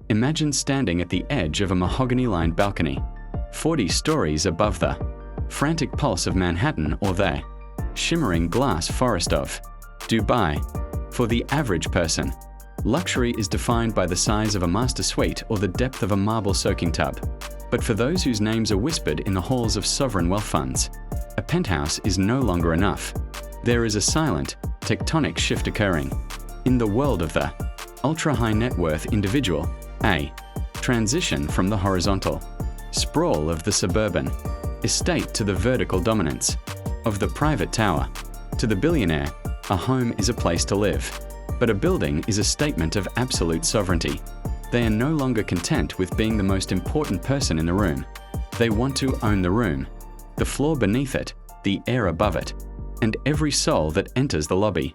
Imagine standing at the edge of a mahogany-lined balcony, 40 stories above the frantic pulse of Manhattan or the shimmering glass forest of Dubai. For the average person, luxury is defined by the size of a master suite or the depth of a marble soaking tub. But for those whose names are whispered in the halls of sovereign wealth funds, a penthouse is no longer enough. There is a silent, tectonic shift occurring. In the world of the ultra-high net worth individual, a transition from the horizontal sprawl of the suburban estate to the vertical dominance of the private tower. To the billionaire, a home is a place to live, but a building is a statement of absolute sovereignty. They are no longer content with being the most important person in the room. They want to own the room, the floor beneath it, the air above it, and every soul that enters the lobby.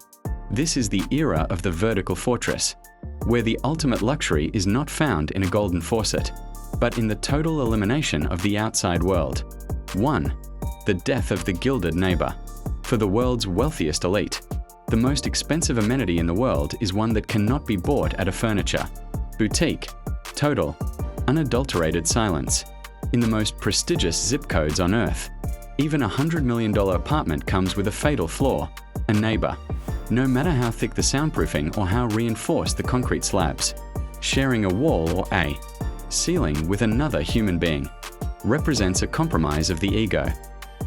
This is the era of the vertical fortress, where the ultimate luxury is not found in a golden faucet, but in the total elimination of the outside world. 1. The death of the gilded neighbor. For the world's wealthiest elite, the most expensive amenity in the world is one that cannot be bought at a furniture boutique. Total, unadulterated silence. In the most prestigious zip codes on Earth, even a $100 million apartment comes with a fatal flaw: a neighbor. No matter how thick the soundproofing or how reinforced the concrete slabs, sharing a wall or a ceiling with another human being represents a compromise of the ego.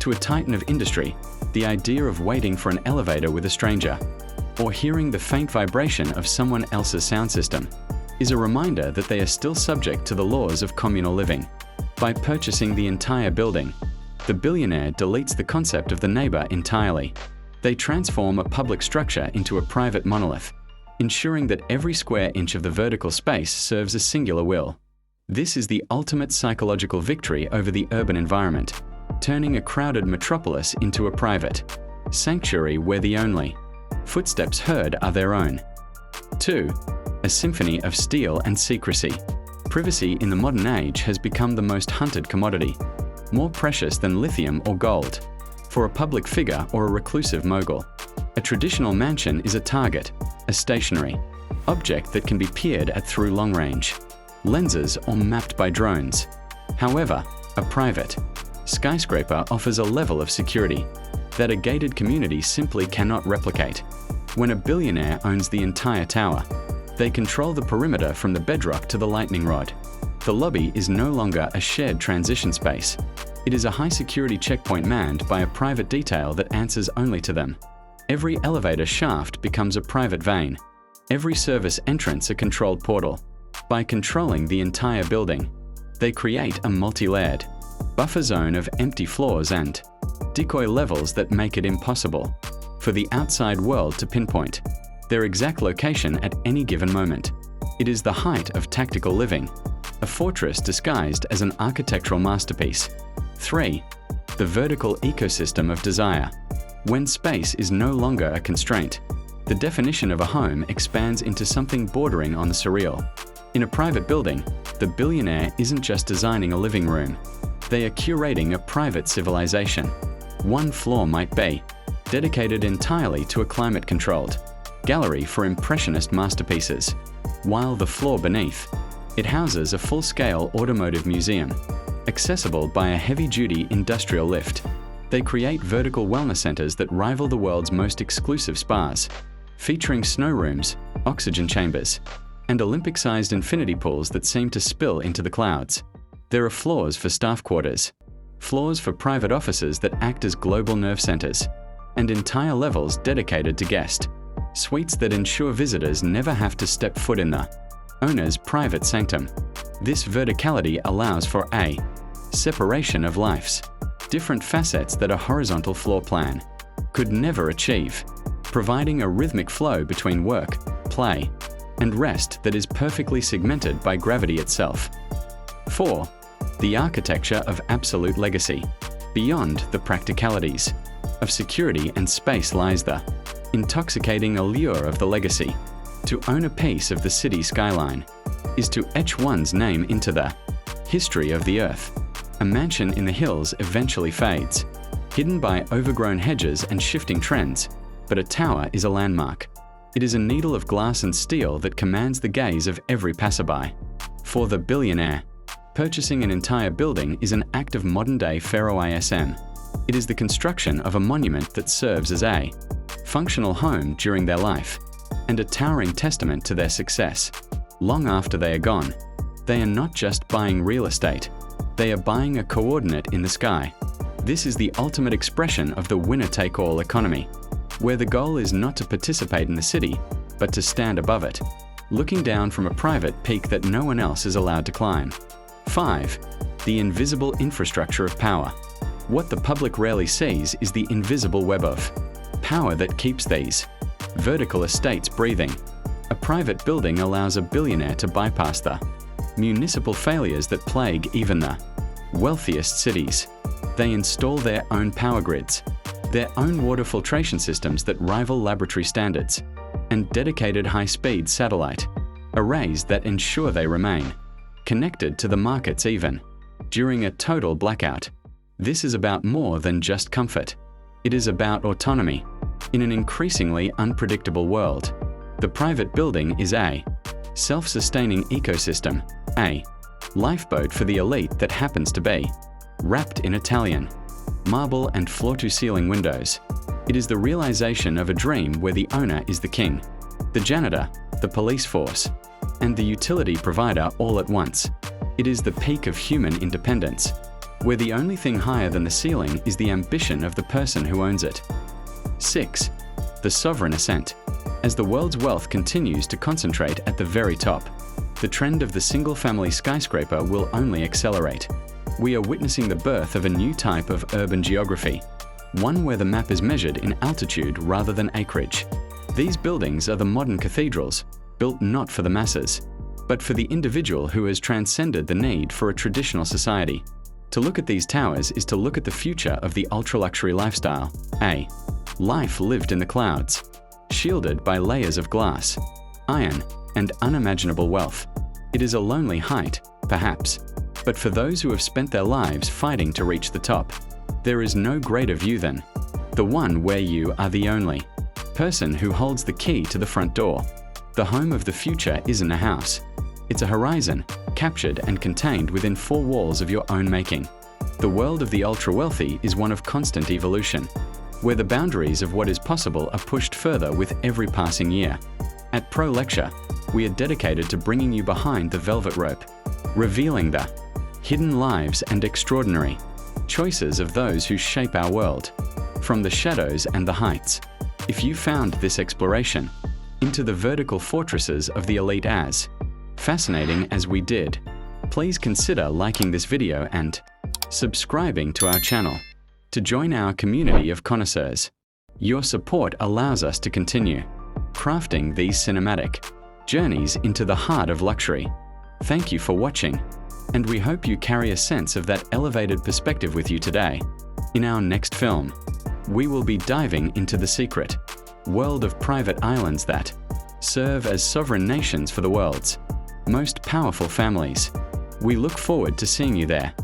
To a titan of industry, the idea of waiting for an elevator with a stranger or hearing the faint vibration of someone else's sound system is a reminder that they are still subject to the laws of communal living. By purchasing the entire building, the billionaire deletes the concept of the neighbor entirely. They transform a public structure into a private monolith, ensuring that every square inch of the vertical space serves a singular will. This is the ultimate psychological victory over the urban environment, turning a crowded metropolis into a private sanctuary where the only footsteps heard are their own. 2. A symphony of steel and secrecy. Privacy in the modern age has become the most hunted commodity, more precious than lithium or gold. For a public figure or a reclusive mogul, a traditional mansion is a target, a stationary object that can be peered at through long-range lenses or mapped by drones. However, a private skyscraper offers a level of security that a gated community simply cannot replicate. When a billionaire owns the entire tower, they control the perimeter from the bedrock to the lightning rod. The lobby is no longer a shared transition space. It is a high-security checkpoint manned by a private detail that answers only to them. Every elevator shaft becomes a private vein. Every service entrance a controlled portal. By controlling the entire building, they create a multi-layered buffer zone of empty floors and decoy levels that make it impossible for the outside world to pinpoint their exact location at any given moment. It is the height of tactical living, a fortress disguised as an architectural masterpiece. 3. The vertical ecosystem of desire. When space is no longer a constraint, the definition of a home expands into something bordering on the surreal. In a private building, the billionaire isn't just designing a living room. They are curating a private civilization. One floor might be dedicated entirely to a climate-controlled gallery for impressionist masterpieces, while the floor beneath it houses a full-scale automotive museum, accessible by a heavy-duty industrial lift. They create vertical wellness centers that rival the world's most exclusive spas, featuring snow rooms, oxygen chambers, and Olympic-sized infinity pools that seem to spill into the clouds. There are floors for staff quarters, floors for private offices that act as global nerve centers, and entire levels dedicated to guest suites that ensure visitors never have to step foot in the owner's private sanctum. This verticality allows for a separation of life's different facets that a horizontal floor plan could never achieve, providing a rhythmic flow between work, play, and rest that is perfectly segmented by gravity itself. 4. The architecture of absolute legacy. Beyond the practicalities of security and space lies the intoxicating allure of the legacy. To own a piece of the city skyline is to etch one's name into the history of the earth. A mansion in the hills eventually fades, hidden by overgrown hedges and shifting trends, but a tower is a landmark. It is a needle of glass and steel that commands the gaze of every passerby. For the billionaire, purchasing an entire building is an act of modern-day pharaohism. It is the construction of a monument that serves as a functional home during their life and a towering testament to their success. Long after they are gone, they are not just buying real estate, they are buying a coordinate in the sky. This is the ultimate expression of the winner-take-all economy, where the goal is not to participate in the city, but to stand above it, looking down from a private peak that no one else is allowed to climb. 5. The invisible infrastructure of power. What the public rarely sees is the invisible web of power that keeps these vertical estates breathing. A private building allows a billionaire to bypass the municipal failures that plague even the wealthiest cities. They install their own power grids, their own water filtration systems that rival laboratory standards, and dedicated high-speed satellite arrays that ensure they remain connected to the markets even during a total blackout. This is about more than just comfort. It is about autonomy. In an increasingly unpredictable world, the private building is a self-sustaining ecosystem, a lifeboat for the elite that happens to be wrapped in Italian marble and floor-to-ceiling windows. It is the realization of a dream where the owner is the king, the janitor, the police force, and the utility provider all at once. It is the peak of human independence, where the only thing higher than the ceiling is the ambition of the person who owns it. 6. The sovereign ascent. As the world's wealth continues to concentrate at the very top, the trend of the single-family skyscraper will only accelerate. We are witnessing the birth of a new type of urban geography, one where the map is measured in altitude rather than acreage. These buildings are the modern cathedrals, built not for the masses, but for the individual who has transcended the need for a traditional society. To look at these towers is to look at the future of the ultra-luxury lifestyle, a life lived in the clouds, shielded by layers of glass, iron, and unimaginable wealth. It is a lonely height, perhaps, but for those who have spent their lives fighting to reach the top, there is no greater view than the one where you are the only person who holds the key to the front door. The home of the future isn't a house. It's a horizon, captured and contained within 4 walls of your own making. The world of the ultra-wealthy is one of constant evolution, where the boundaries of what is possible are pushed further with every passing year. At Pro Lecture, we are dedicated to bringing you behind the velvet rope, revealing the hidden lives and extraordinary choices of those who shape our world, from the shadows and the heights. If you found this exploration into the vertical fortresses of the elite as fascinating as we did, please consider liking this video and subscribing to our channel to join our community of connoisseurs. Your support allows us to continue crafting these cinematic journeys into the heart of luxury. Thank you for watching, and we hope you carry a sense of that elevated perspective with you today. In our next film, we will be diving into the secret world of private islands that serve as sovereign nations for the world's most powerful families. We look forward to seeing you there.